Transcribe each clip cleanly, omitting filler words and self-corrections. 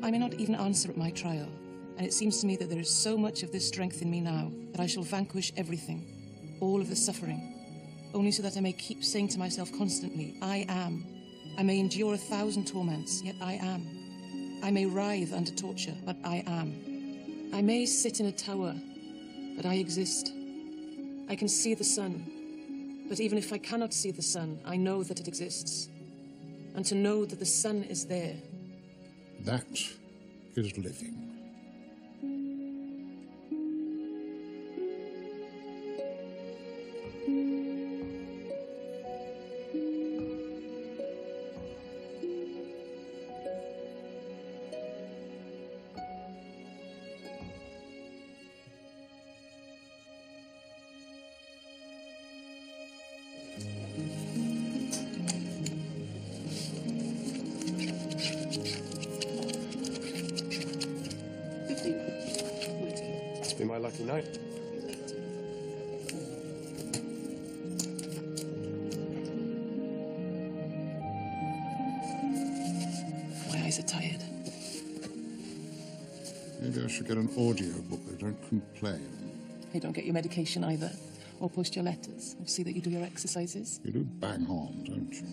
I may not even answer at my trial, and it seems to me that there is so much of this strength in me now that I shall vanquish everything, all of the suffering, only so that I may keep saying to myself constantly, I am. I may endure 1,000 torments, yet I am. I may writhe under torture, but I am. I may sit in a tower, but I exist. I can see the sun, but even if I cannot see the sun, I know that it exists. And to know that the sun is there. That is living. Be my lucky night. My eyes are tired. Maybe I should get an audio book that don't complain. You don't get your medication either, or post your letters, or see that you do your exercises. You do bang on, don't you?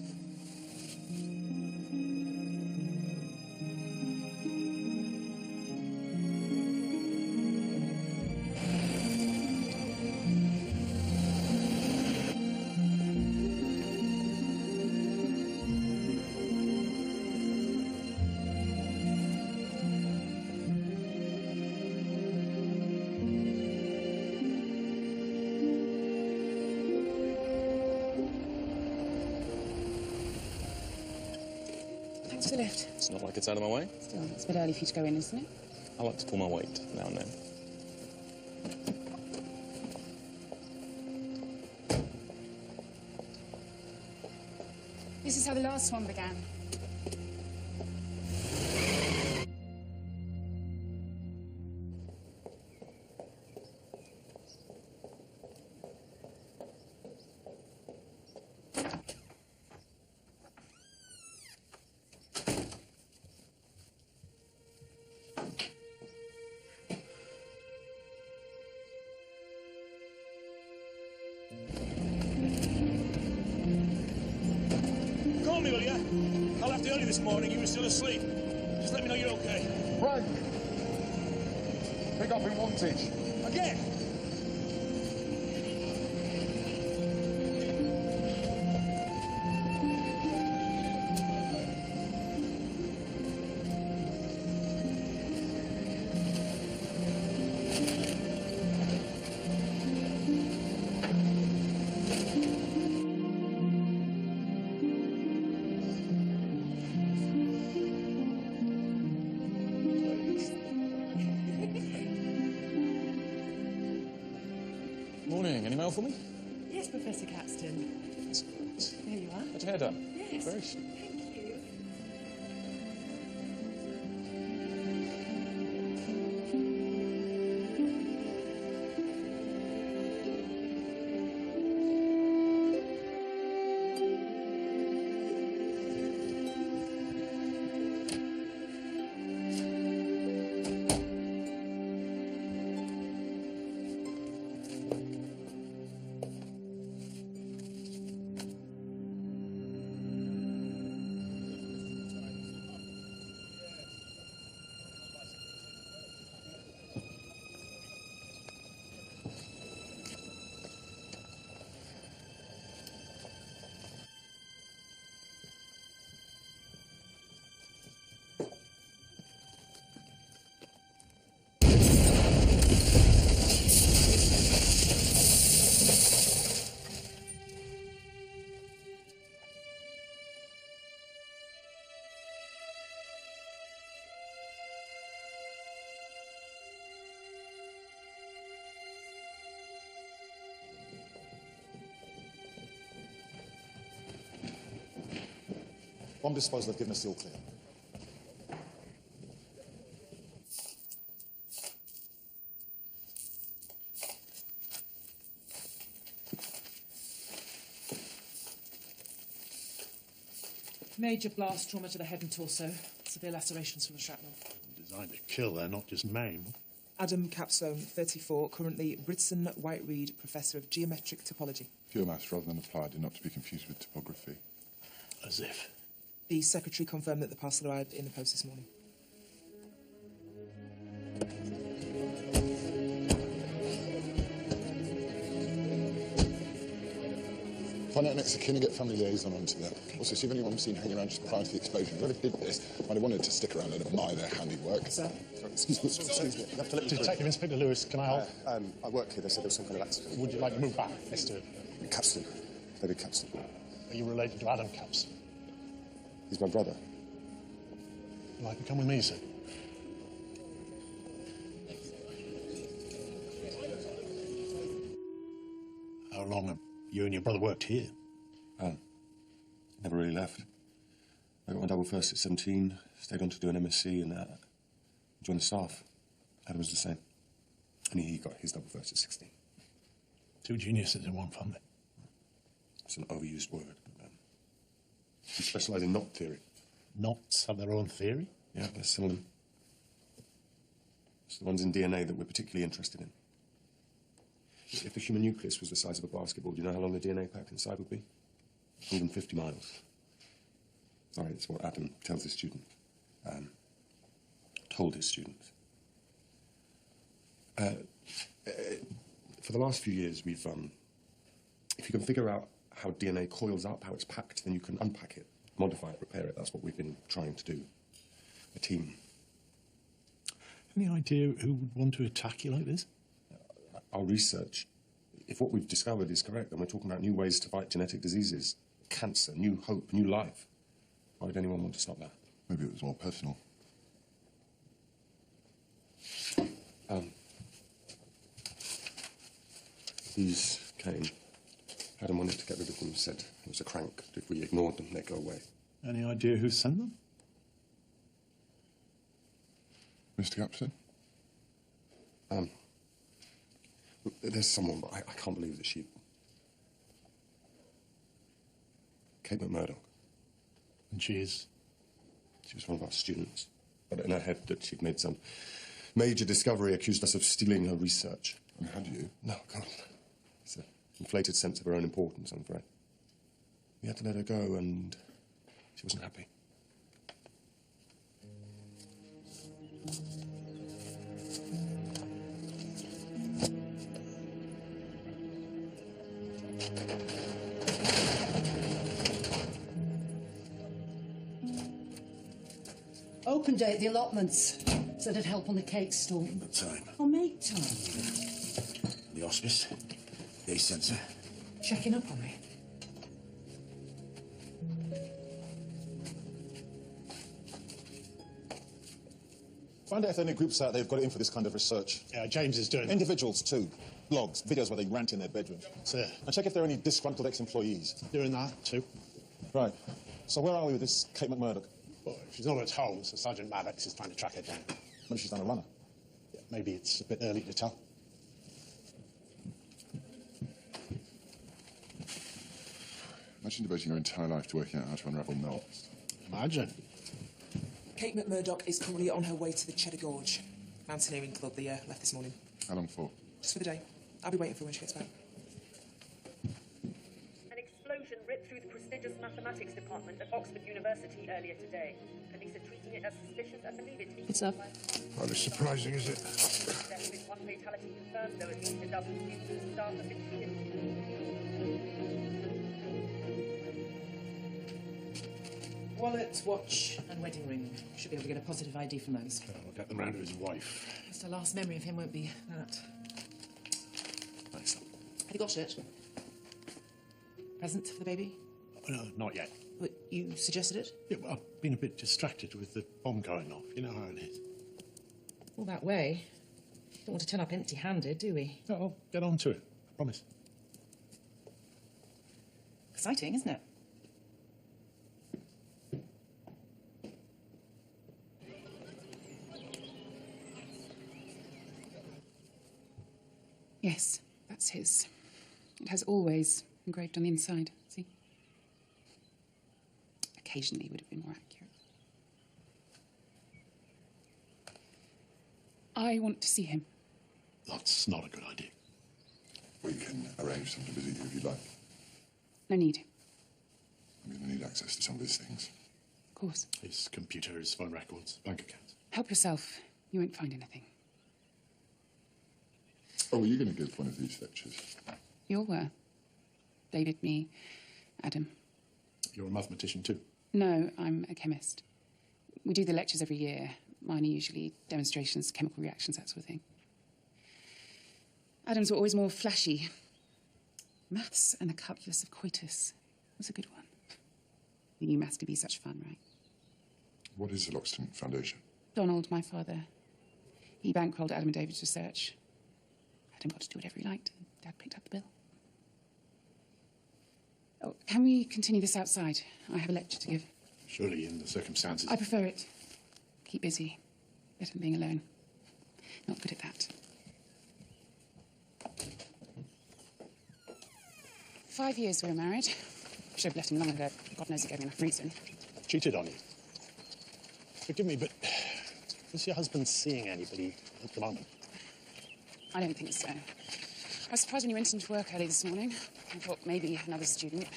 Thanks for the lift. It's not like it's out of my way. Still, it's a bit early for you to go in, isn't it? I like to pull my weight now and then. This is how the last one began. Call me, will you? I left early this morning. You were still asleep. Just let me know you're okay. Frank! Pick up in Wantage. Again? Morning. Any mail for me? Yes, Professor Caxton. That's great. There you are. Had your hair done? Yes. Very Thank you. Bomb disposal have given us the all clear. Major blast trauma to the head and torso. Severe lacerations from the shrapnel. Designed to kill there, not just maim. Adam Capstone, 34, currently Bridson Whiteread Professor of Geometric Topology. Pure maths rather than applied and not to be confused with topography. As if. The secretary confirmed that the parcel arrived in the post this morning. Find out next of kin and get family liaison onto that. Also, see if anyone was seen hanging around just prior to the explosion. Whoever did this might have wanted to stick around and admire their handiwork. Sir? Excuse me. You have to let me through. Detective Inspector Lewis, can I help? I work here. They said there was some kind of accident. Would you like to move back, Mr. Capstan. David Capstan. Are you related to Adam Capstan? He's my brother. Would you like to come with me, sir? How long have you and your brother worked here? Never really left. I got my double first at 17, stayed on to do an MSc and joined the staff. Adam was the same. And he got his double first at 16. Two geniuses in one family. It's an overused word. We specialise in knot theory. Knots have their own theory? Yeah, there's some of them. It's the ones in DNA that we're particularly interested in. If the human nucleus was the size of a basketball, do you know how long the DNA packed inside would be? 150 miles. Sorry, that's what Adam tells his student. Told his students. For the last few years, we've, if you can figure out how DNA coils up, how it's packed, then you can unpack it, modify it, repair it. That's what we've been trying to do. A team. Any idea who would want to attack you like this? Our research, if what we've discovered is correct, then we're talking about new ways to fight genetic diseases, cancer, new hope, new life. Why would anyone want to stop that? Maybe it was more personal. These came. Adam wanted to get rid of them, said it was a crank. If we ignored them, they'd go away. Any idea who sent them? Mr. Capstan? There's someone, but I can't believe that she... Kate McMurdoch. And she is? She was one of our students. Got it in her head that she'd made some major discovery, accused us of stealing her research. And had you? No, God. It's an inflated sense of her own importance, I'm afraid. We had to let her go, and she wasn't happy. Open date the allotments. Said it'd help on the cake stall. What time? I'll make time. The hospice? Day sensor? Checking up on me. Find out if there are any groups out there who've got it in for this kind of research. Yeah, James is doing it. Individuals, too. Blogs, videos where they rant in their bedroom. Sir, And check if there are any disgruntled ex-employees. doing that too. Right. So where are we with this Kate McMurdoch? Well, if she's not at home, so Sergeant Maddox is trying to track her down. Maybe she's done a runner. Yeah, maybe it's a bit early to tell. Imagine devoting your entire life to working out how to unravel knots. Imagine. Kate McMurdoch is currently on her way to the Cheddar Gorge mountaineering club. They left this morning. How long for? Just for the day. I'll be waiting for her when she gets back. An explosion ripped through the prestigious mathematics department at Oxford University earlier today. Police are treating it as suspicious and believe it to be... What's up? Rather surprising, is it? There has been one fatality confirmed, though at least a dozen students and staff have been treated. Wallet, watch, and wedding ring. Should be able to get a positive ID from those. I'll get them round to his wife. Just the last memory of him won't be that. Thanks. Have you got it? Present for the baby? Oh, no, not yet. But you suggested it? Yeah, well, I've been a bit distracted with the bomb going off. You know how it is. All that way. Don't want to turn up empty-handed, do we? No, I'll get on to it. I promise. Exciting, isn't it? Yes, that's his. It has always engraved on the inside, see? Occasionally would have been more accurate. I want to see him. That's not a good idea. We can arrange someone to visit you if you'd like. No need. I'm going to need access to some of these things. Of course. His computer, his phone records, bank accounts. Help yourself. You won't find anything. Oh, were you going to give one of these lectures? You all were. David, me, Adam. You're a mathematician too? No, I'm a chemist. We do the lectures every year. Mine are usually demonstrations, chemical reactions, that sort of thing. Adam's were always more flashy. Maths and the calculus of coitus was a good one. You knew maths could be such fun, right? What is the Loxton Foundation? Donald, my father, he bankrolled Adam and David's research. Adam got to do whatever he liked, and Dad picked up the bill. Oh, can we continue this outside? I have a lecture to give. Surely, in the circumstances. I prefer it. Keep busy. Better than being alone. Not good at that. 5 years we were married. Should have left him long ago. God knows he gave me enough reason. Cheated on you. Forgive me, but is your husband seeing anybody at the moment? I don't think so. I was surprised when you went into work early this morning. I thought maybe another student.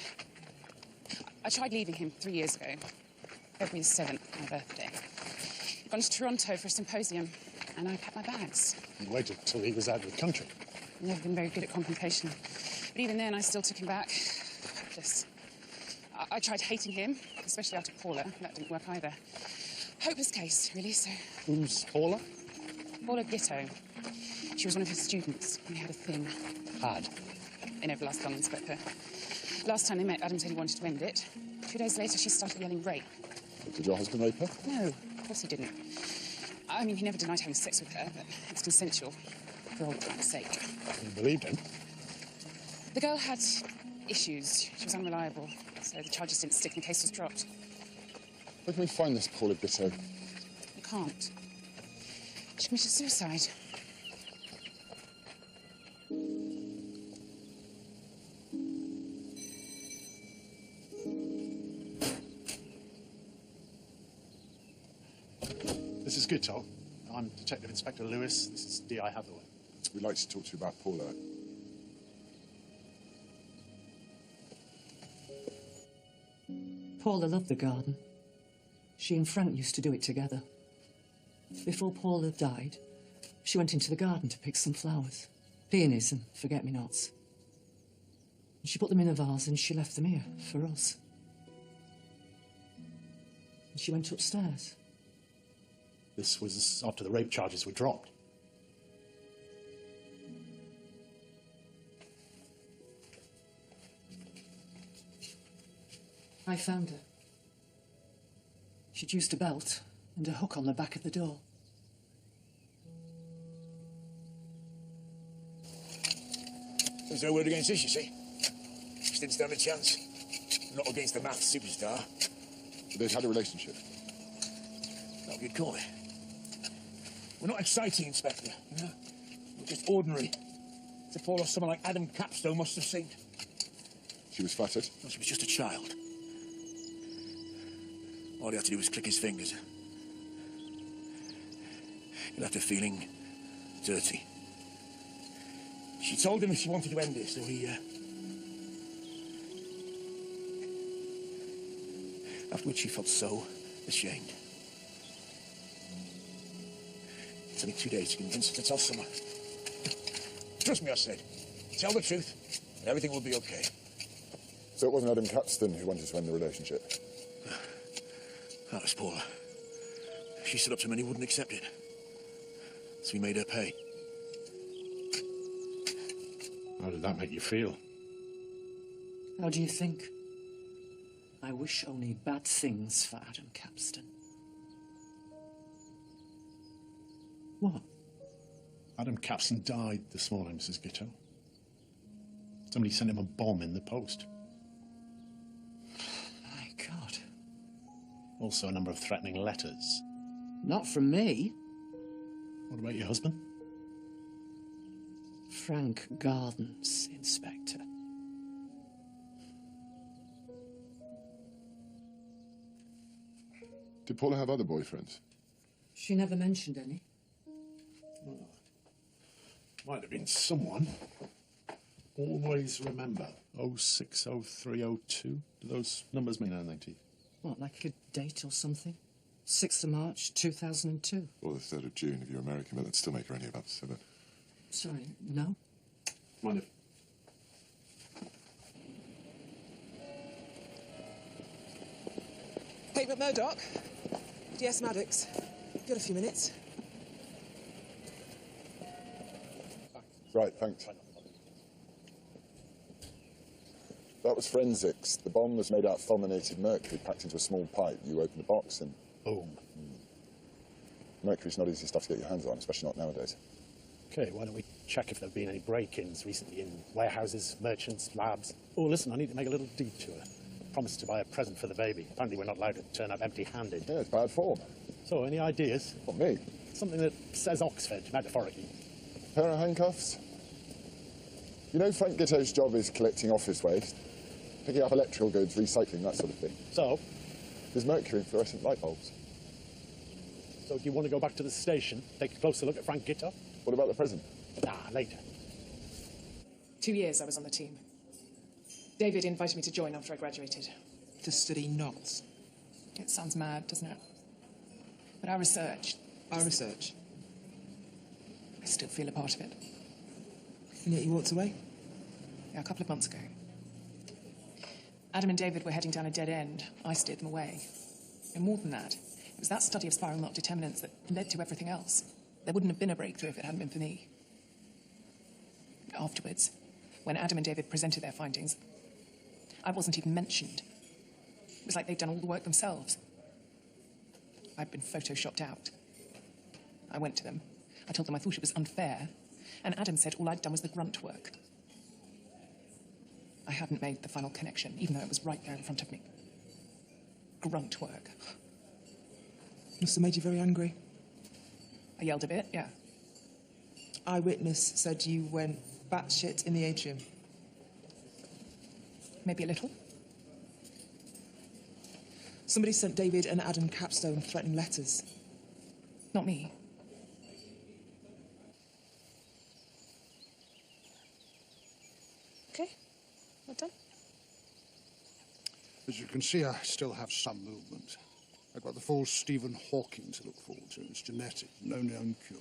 I tried leaving him 3 years ago. February the 7th, my birthday. I'd gone to Toronto for a symposium, and I packed my bags. You waited till he was out of the country. I've never been very good at contemplation. But even then, I still took him back. Hopeless. I tried hating him, especially after Paula. That didn't work either. Hopeless case, really, so... Who's Paula? Paula Gitto. She was one of his students. We had a thing. Had? They never last long, Inspector. Last time they met, Adam said he wanted to end it. 2 days later, she started yelling rape. Did your husband rape her? No, of course he didn't. I mean, he never denied having sex with her, but it's consensual, for old time's sake. You believed him? The girl had issues. She was unreliable, so the charges didn't stick and the case was dropped. Where can we find this Paula Gitto? You can't. She committed suicide. This is Gitto. I'm Detective Inspector Lewis. This is D.I. Hathaway. We'd like to talk to you about Paula. Paula loved the garden. She and Frank used to do it together. Before Paula died, she went into the garden to pick some flowers. Peonies and forget-me-nots. She put them in a vase and she left them here for us. And she went upstairs. This was after the rape charges were dropped. I found her. She'd used a belt and a hook on the back of the door. There's no word against this, you see. She didn't stand a chance. Not against the maths superstar. They'd had a relationship. Not what you'd call it. We're not exciting, Inspector. You know? We're just ordinary. To Paula, someone like Adam Capstone must have seen. She was flattered? No, she was just a child. All he had to do was click his fingers. He left her feeling dirty. She told him if she wanted to end it, so he, after which she felt so ashamed. It took me 2 days to convince her to tell someone. Trust me, I said. Tell the truth, and everything will be okay. So it wasn't Adam Capston who wanted to end the relationship? That was Paula. She stood up to him and he wouldn't accept it. So he made her pay. How did that make you feel? How do you think? I wish only bad things for Adam Capston. What? Adam Capston died this morning, Mrs. Gitto. Somebody sent him a bomb in the post. My God. Also a number of threatening letters. Not from me. What about your husband? Frank Gardens, Inspector. Did Paula have other boyfriends? She never mentioned any. Might have been someone. Always remember 060302. Do those numbers mean anything to you? What, like a date or something? 6th of March, 2002. Or the 3rd of June if you're American, but that'd still make her only about 7. Sorry, no? Mind if... Kate McMurdoch, DS Maddox. You got a few minutes? Right, thanks. That was forensics. The bomb was made out of fulminated mercury packed into a small pipe. You open the box and... Boom. Mercury's not easy stuff to get your hands on, especially not nowadays. OK, why don't we check if there have been any break-ins recently in warehouses, merchants, labs? Oh, listen, I need to make a little detour. Promised to buy a present for the baby. Apparently we're not allowed to turn up empty-handed. Yeah, it's bad form. So, any ideas? Not me. Something that says Oxford, metaphorically. Pair of handcuffs? You know Frank Gitto's job is collecting office waste, picking up electrical goods, recycling, that sort of thing. So? There's mercury in fluorescent light bulbs. So do you want to go back to the station, take a closer look at Frank Gitto? What about the present? Later. 2 years I was on the team. David invited me to join after I graduated. To study knots. It sounds mad, doesn't it? But our research... Our research? I still feel a part of it. And yet you walked away? Yeah, a couple of months ago. Adam and David were heading down a dead end. I steered them away. And more than that, it was that study of spiral knot determinants that led to everything else. There wouldn't have been a breakthrough if it hadn't been for me. Afterwards, when Adam and David presented their findings, I wasn't even mentioned. It was like they'd done all the work themselves. I'd been photoshopped out. I went to them. I told them I thought it was unfair, and Adam said all I'd done was the grunt work. I hadn't made the final connection, even though it was right there in front of me. Grunt work. Must have made you very angry. I yelled a bit, yeah. Eyewitness said you went batshit in the atrium. Maybe a little. Somebody sent David and Adam Capstone threatening letters. Not me. Okay, we're done. As you can see, I still have some movement. I've got the full Stephen Hawking to look forward to. It's genetic, no known cure.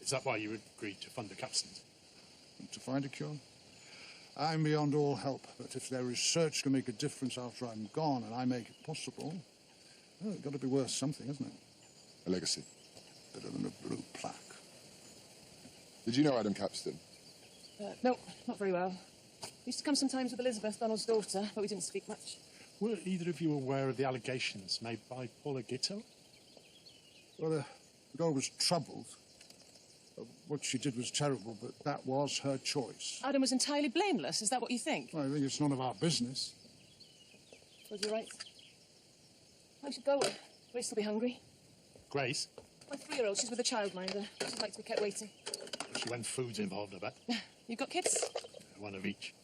Is that why you agreed to fund the Capstons? To find a cure? I'm beyond all help, but if their research can make a difference after I'm gone and I make it possible, well, it's got to be worth something, isn't it? A legacy. Better than a blue plaque. Did you know Adam Capstone? No, not very well. Used to come sometimes with Elizabeth, Donald's daughter, but we didn't speak much. Were either of you aware of the allegations made by Paula Gitto? Well, the girl was troubled. What she did was terrible, but that was her choice. Adam was entirely blameless, is that what you think? Well, I think it's none of our business. Well, you're right. I should go. Grace will be hungry. Grace? My 3-year-old, she's with a childminder. She'd like to be kept waiting. She when food's involved, I bet. You've got kids? One of each.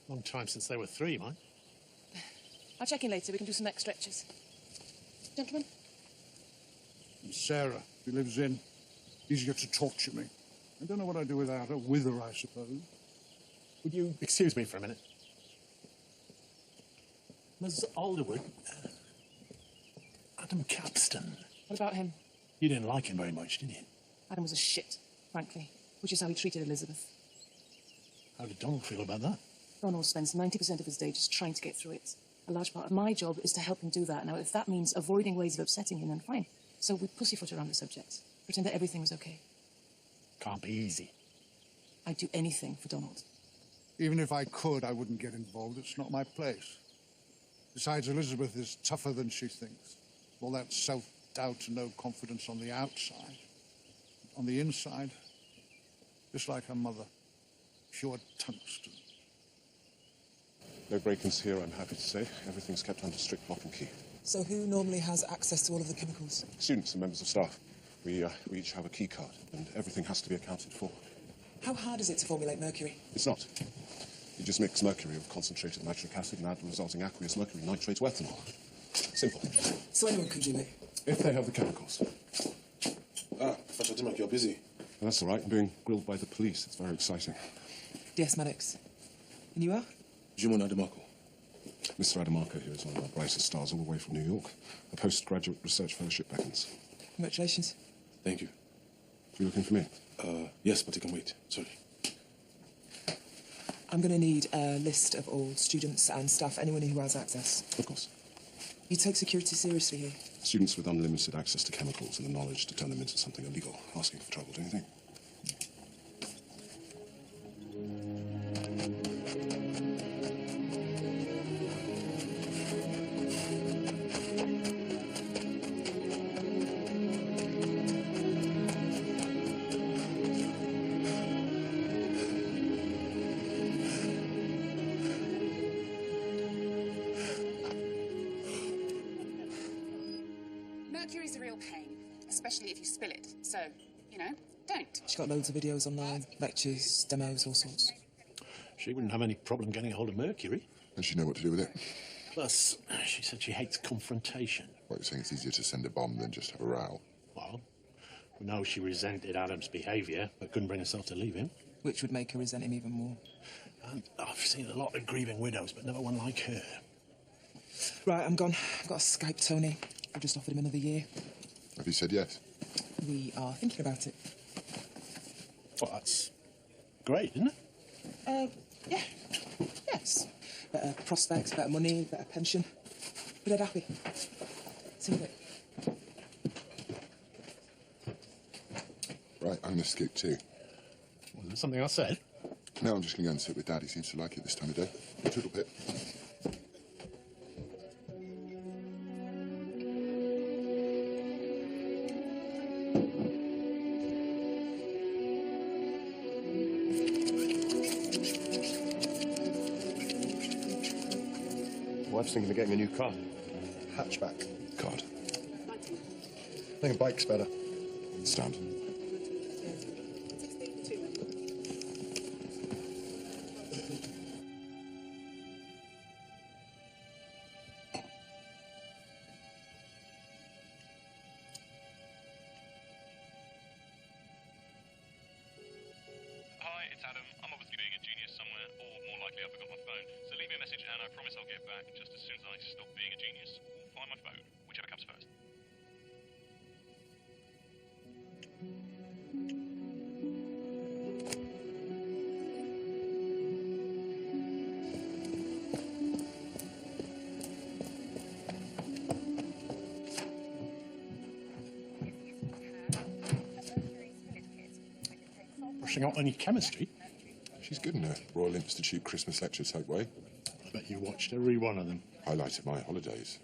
Long time since they were 3, mine. I'll check in later. We can do some neck stretches. Gentlemen? And Sarah, who lives in, easier to torture me. I don't know what I'd do without her. With her, I suppose. Would you excuse me for a minute? Ms. Alderwood, Adam Capstone. What about him? You didn't like him very much, did you? Adam was a shit, frankly, which is how he treated Elizabeth. How did Donald feel about that? Donald spends 90% of his day just trying to get through it. A large part of my job is to help him do that. Now, if that means avoiding ways of upsetting him, then fine. So we pussyfoot around the subject. Pretend that everything was okay. Can't be easy. I'd do anything for Donald. Even if I could, I wouldn't get involved. It's not my place. Besides, Elizabeth is tougher than she thinks. All that self-doubt and no confidence on the outside. On the inside, just like her mother. Pure tungsten. No break-ins here, I'm happy to say. Everything's kept under strict lock and key. So who normally has access to all of the chemicals? Students and members of staff. We each have a key card, and everything has to be accounted for. How hard is it to formulate mercury? It's not. You just mix mercury with concentrated nitric acid and add the resulting aqueous mercury nitrate to ethanol. Simple. So anyone can do it? If they have the chemicals. Professor Dimmock, you're busy. That's all right. I'm being grilled by the police. It's very exciting. DS Maddox. And you are? Jimon Adamako. Mr. Adamako here is one of our brightest stars all the way from New York. A postgraduate research fellowship beckons. Congratulations. Thank you. You looking for me? Yes, but you can wait. Sorry. I'm going to need a list of all students and staff, anyone who has access. Of course. You take security seriously here? Students with unlimited access to chemicals and the knowledge to turn them into something illegal. Asking for trouble, don't you think? Mercury's a real pain, especially if you spill it. So, you know, don't. She's got loads of videos online, lectures, demos, all sorts. She wouldn't have any problem getting a hold of Mercury. And she know what to do with it? Plus, she said she hates confrontation. What, you're saying it's easier to send a bomb than just have a row? Well, we know she resented Adam's behaviour, but couldn't bring herself to leave him. Which would make her resent him even more. And I've seen a lot of grieving widows, but never one like her. Right, I'm gone. I've got to Skype Tony. I've just offered him another year. Have you said yes? We are thinking about it. Well, that's great, isn't it? Yeah. Yes. Better prospects, better money, better pension. But dead happy. See you in a bit. Right, I'm going to scoot too. Was there something I said? No, I'm just going to go and sit with Dad. He seems to like it this time of day. Toodle pip. Wife's thinking of getting a new car. Hatchback. God. I think a bike's better. Stand. Hi, it's Adam. I'm obviously being a genius somewhere, or more likely I forgot my phone. So leave me a message and I promise I'll get back just as soon as I stop being a genius, or find my phone, whichever comes first. Rushing out any chemistry? She's good in her Royal Institute Christmas lecture type way. I bet you watched every one of them. Highlighted my holidays.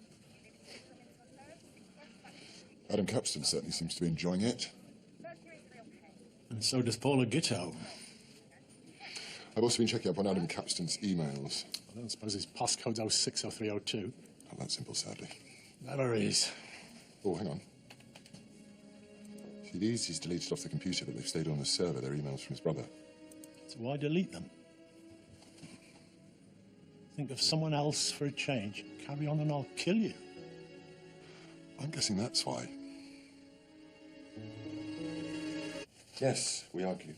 Adam Capstan certainly seems to be enjoying it. And so does Paula Gitto. I've also been checking up on Adam Capstan's emails. I don't suppose his passcode's 060302. Not that simple, sadly. Never is. Oh, hang on. See, these he's deleted off the computer, but they've stayed on the server. They're emails from his brother. So why delete them? Think of someone else for a change. Carry on and I'll kill you. I'm guessing that's why. Yes, we argued.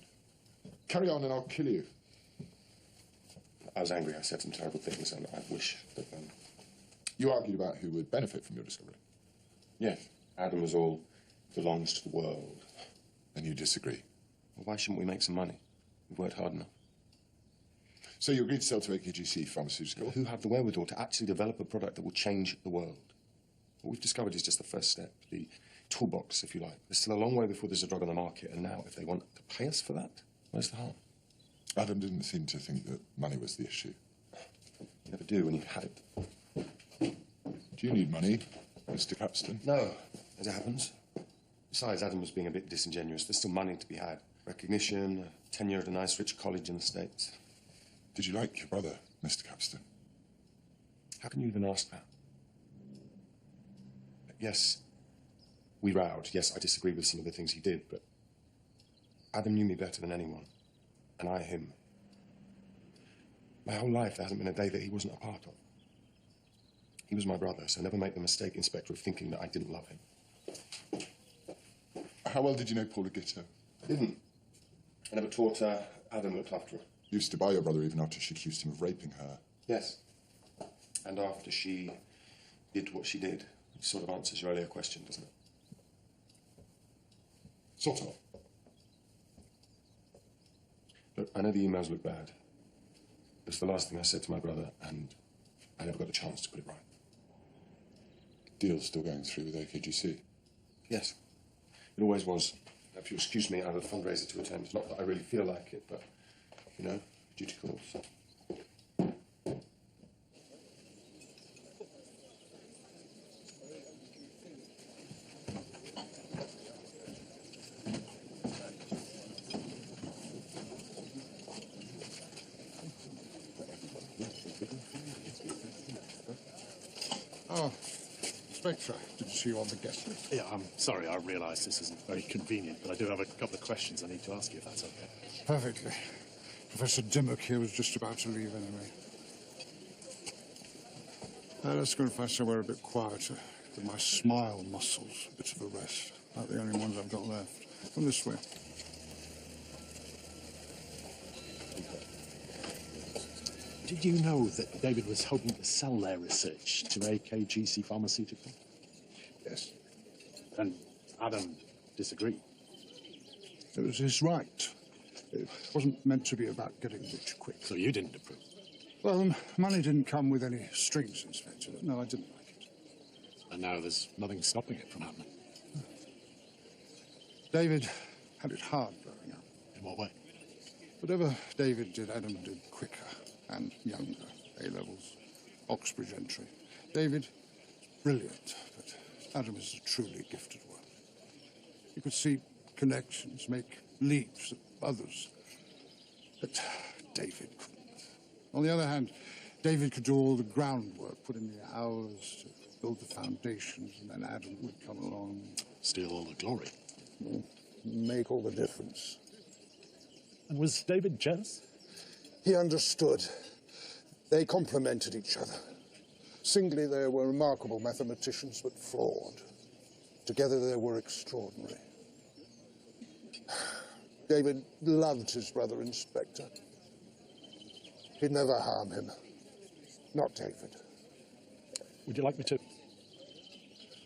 Carry on and I'll kill you. I was angry. I said some terrible things, and I wish that... You argued about who would benefit from your discovery? Yes, Adam was all belongs to the world. And you disagree? Well, why shouldn't we make some money? We've worked hard enough. So you agreed to sell to AKGC Pharmaceutical? Who have the wherewithal to actually develop a product that will change the world? What we've discovered is just the first step, the toolbox, if you like. There's still a long way before there's a drug on the market, and now, if they want to pay us for that, where's the harm? Adam didn't seem to think that money was the issue. You never do when you've had it. Do you need money, Mr. Capstan? No, as it happens. Besides, Adam was being a bit disingenuous. There's still money to be had. Recognition, tenure at a nice rich college in the States. Did you like your brother, Mr. Capstan? How can you even ask that? Yes, we rowed. Yes, I disagree with some of the things he did, but Adam knew me better than anyone, and I him. My whole life, there hasn't been a day that he wasn't a part of. He was my brother, so never make the mistake, Inspector, of thinking that I didn't love him. How well did you know Paula Gitto? I didn't. I never taught her. Adam looked after her. Used to buy your brother even after she accused him of raping her. Yes. And after she did what she did, which sort of answers your earlier question, doesn't it? Sort of. Look, I know the emails look bad. It's the last thing I said to my brother, and I never got a chance to put it right. Deal's still going through with AKGC? Yes. It always was. If you excuse me, I have a fundraiser to attend. Not that I really feel like it, but, you know, duty calls. Oh, Spectre, didn't see you on the guest list. Yeah, I'm sorry, I realise this isn't very convenient, but I do have a couple of questions I need to ask you, if that's okay. Perfectly. Professor Dimmock here was just about to leave anyway. Let's go and find somewhere a bit quieter. Give my smile muscles a bit of a rest. About the only ones I've got left. Come this way. Did you know that David was hoping to sell their research to AKGC Pharmaceutical? Yes. And Adam disagreed. It was his right. It wasn't meant to be about getting rich quick. So you didn't approve? Well, money didn't come with any strings, Inspector. No, I didn't like it. And now there's nothing stopping it from happening. David had it hard growing up. In what way? Whatever David did, Adam did quicker and younger. A-levels, Oxbridge entry. David, brilliant, but Adam is a truly gifted one. He could see connections, make leaps that others. But David couldn't. On the other hand, David could do all the groundwork, put in the hours to build the foundations, and then Adam would come along. Steal all the glory. Make all the difference. And was David jealous? He understood. They complemented each other. Singly, they were remarkable mathematicians, but flawed. Together, they were extraordinary. David loved his brother, Inspector. He'd never harm him. Not David. Would you like me to?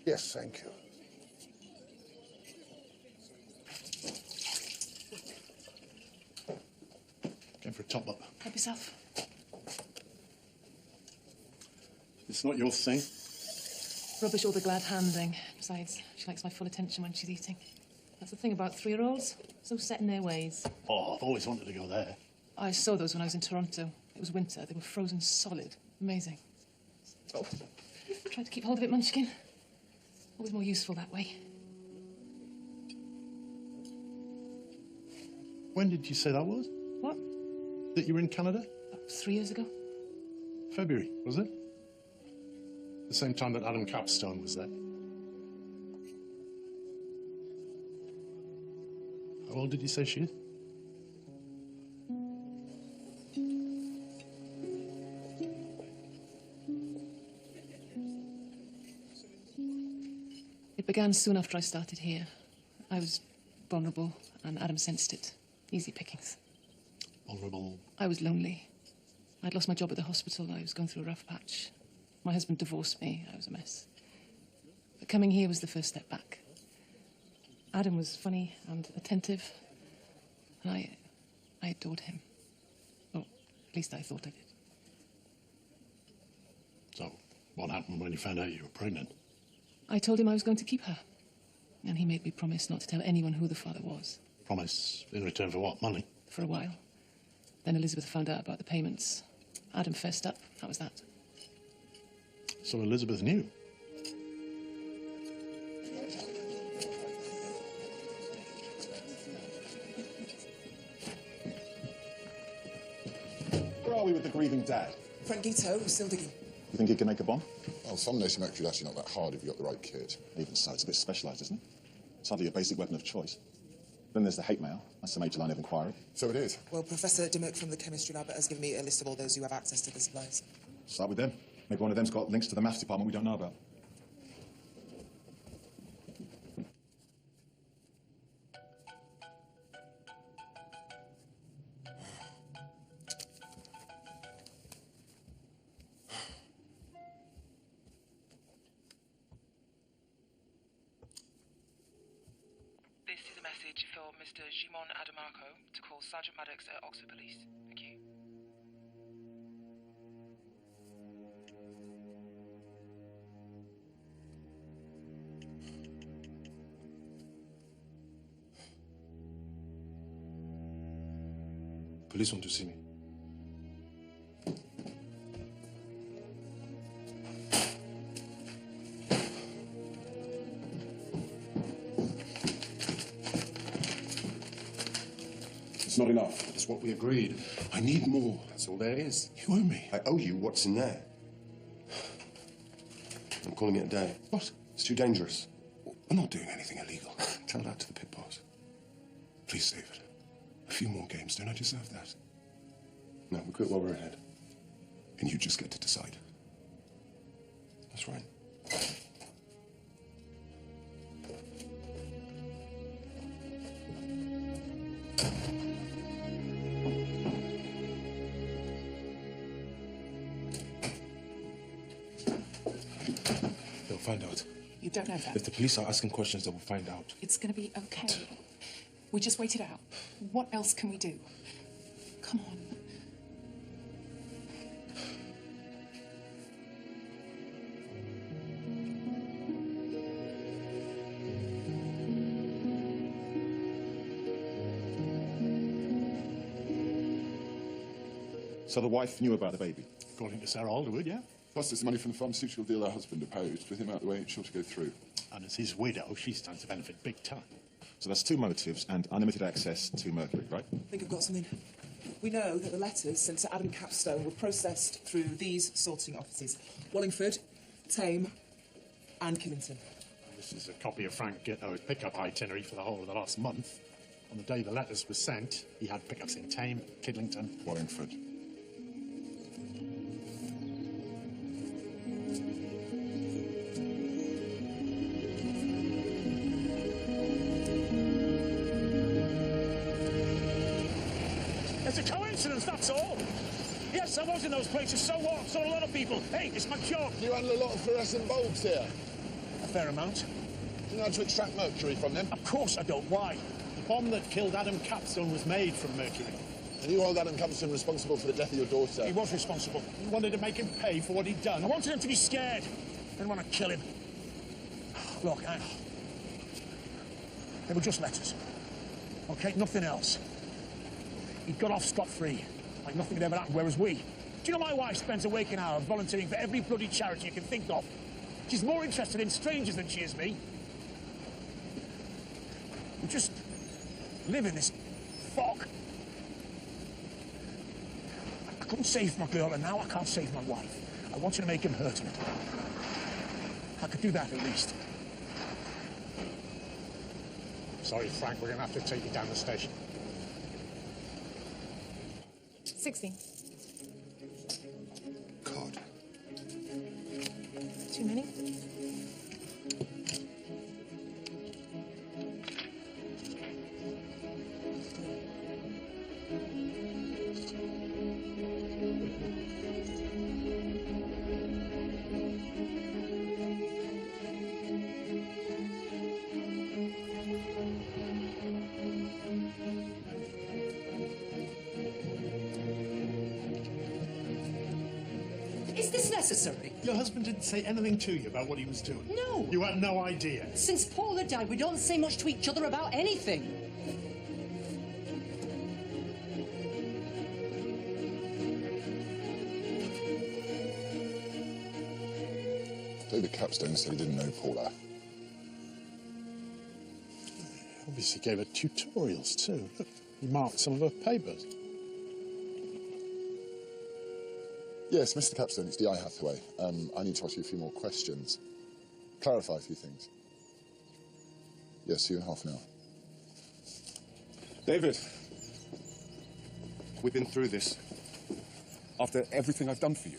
Yes, thank you. Going for a top up. Help yourself. It's not your thing. Rubbish all the glad handing. Besides, she likes my full attention when she's eating. That's the thing about 3-year-olds. So set in their ways. Oh, I've always wanted to go there. I saw those when I was in Toronto. It was winter. They were frozen solid. Amazing. Oh. Try to keep hold of it, Munchkin. Always more useful that way. When did you say that was? What? That you were in Canada? About 3 years ago. February, was it? The same time that Adam Capstone was there. How old did you say she is? It began soon after I started here. I was vulnerable, and Adam sensed it. Easy pickings. Vulnerable? I was lonely. I'd lost my job at the hospital. I was going through a rough patch. My husband divorced me. I was a mess. But coming here was the first step back. Adam was funny and attentive, and I adored him. Or at least I thought I did. So, what happened when you found out you were pregnant? I told him I was going to keep her, and he made me promise not to tell anyone who the father was. Promise in return for what? Money? For a while. Then Elizabeth found out about the payments. Adam fessed up. That was that. So Elizabeth knew? Where are we with the grieving dad? Frank Guiteau, still digging. You think he can make a bomb? Well, some asymmetry is actually not that hard if you've got the right kit. Even so, it's a bit specialised, isn't it? It's hardly a basic weapon of choice. Then there's the hate mail. That's the major line of inquiry. So it is. Well, Professor Dimmock from the chemistry lab has given me a list of all those who have access to the supplies. Start with them. Maybe one of them's got links to the maths department we don't know about. message for Mr. Jimon Adamarco to call Sergeant Maddox at Oxford Police. Thank you. Police want to see me. It's not enough. That's what we agreed. I need more. That's all there is. You owe me. I owe you what's in there. I'm calling it a day. What? It's too dangerous. We're not doing anything illegal. Tell that to the pit boss. Please, David. A few more games. Don't I deserve that? No, we quit while we're ahead. And you just get to decide. That's right. They'll find out. You don't know that. If the police are asking questions, they will find out. It's going to be okay. We just wait it out. What else can we do? Come on. So the wife knew about the baby? According to Sarah Alderwood, yeah. Plus, there's money from the pharmaceutical deal her husband opposed. With him out the way, it's sure to go through. And as his widow, she stands to benefit big time. So that's two motives and unlimited access to Mercury, right? I think I've got something. We know that the letters sent to Adam Capstone were processed through these sorting offices: Wallingford, Tame, and Killington. This is a copy of Frank Gitto's pickup itinerary for the whole of the last month. On the day the letters were sent, he had pickups in Tame, Kidlington, Wallingford. It's a coincidence, that's all. Yes, I was in those places, so what? So a lot of people. Hey, it's my job. You handle a lot of fluorescent bulbs here. A fair amount. Do you know how to extract mercury from them? Of course I don't. Why? The bomb that killed Adam Capstone was made from mercury. And you hold Adam Capstone responsible for the death of your daughter? He was responsible. You wanted to make him pay for what he'd done. I wanted him to be scared. I didn't want to kill him. Look, they were just letters. Okay, nothing else. He got off scot-free, like nothing had ever happened, whereas we... Do you know my wife spends a waking hour volunteering for every bloody charity you can think of? She's more interested in strangers than she is me. We just live in this fog. I couldn't save my girl, and now I can't save my wife. I wanted to make him hurt me. I could do that at least. Sorry, Frank, we're going to have to take you down the station. 16. God. Too many? Is this necessary? Your husband didn't say anything to you about what he was doing? No. You had no idea? Since Paula died, we don't say much to each other about anything. David Capstone said he didn't know Paula. Obviously gave her tutorials, too. Look, he marked some of her papers. Yes, Mr. Capstone, it's D.I. Hathaway. I need to ask you a few more questions. Clarify a few things. Yes, see you in half an hour. David, We've been through this. after everything I've done for you.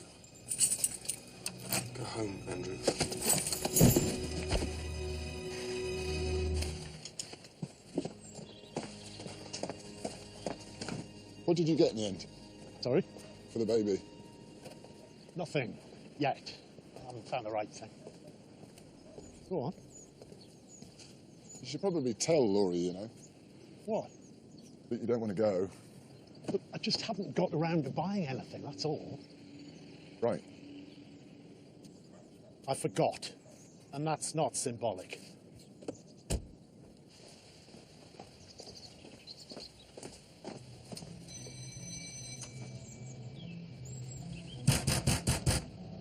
Go home, Andrew. What did you get in the end? Sorry? For the baby? Nothing. Yet. I haven't found the right thing. Go on. You should probably tell Laurie, you know. What? That you don't want to go. Look, I just haven't got around to buying anything, that's all. Right. I forgot. And that's not symbolic.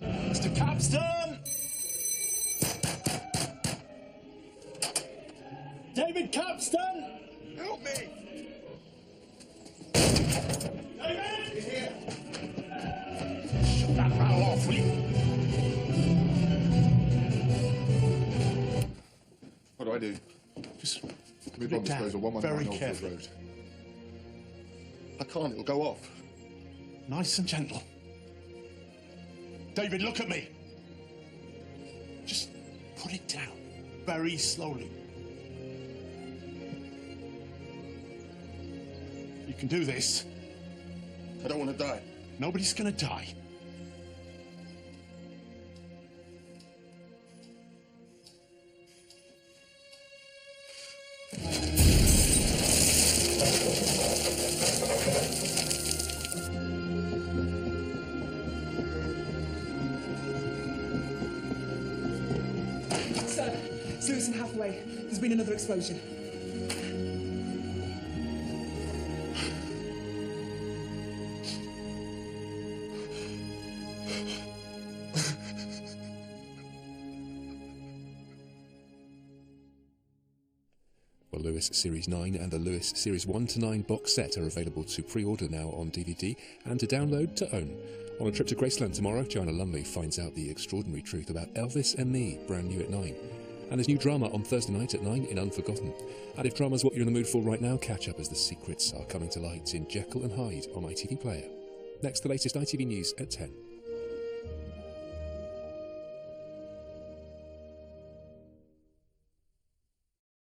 Mr. Capstan! David Capstan! Help me! David! He's here. Shut that rattle off, will you? What do I do? Just Give me put bomb it down disposal, 119 very Oldfield carefully. Road. I can't, it'll go off. Nice and gentle. David, look at me. Just put it down very slowly. You can do this. I don't want to die. Nobody's gonna die. Sir, it's Lewis and Hathaway. There's been another explosion. Well, Lewis Series 9 and the Lewis Series 1 to 9 box set are available to pre-order now on DVD and to download to own. On a trip to Graceland tomorrow, Joanna Lumley finds out the extraordinary truth about Elvis and Me, brand new at 9. And there's new drama on Thursday night at 9 in Unforgotten. And if drama's what you're in the mood for right now, catch up as the secrets are coming to light in Jekyll and Hyde on ITV Player. Next, the latest ITV news at 10.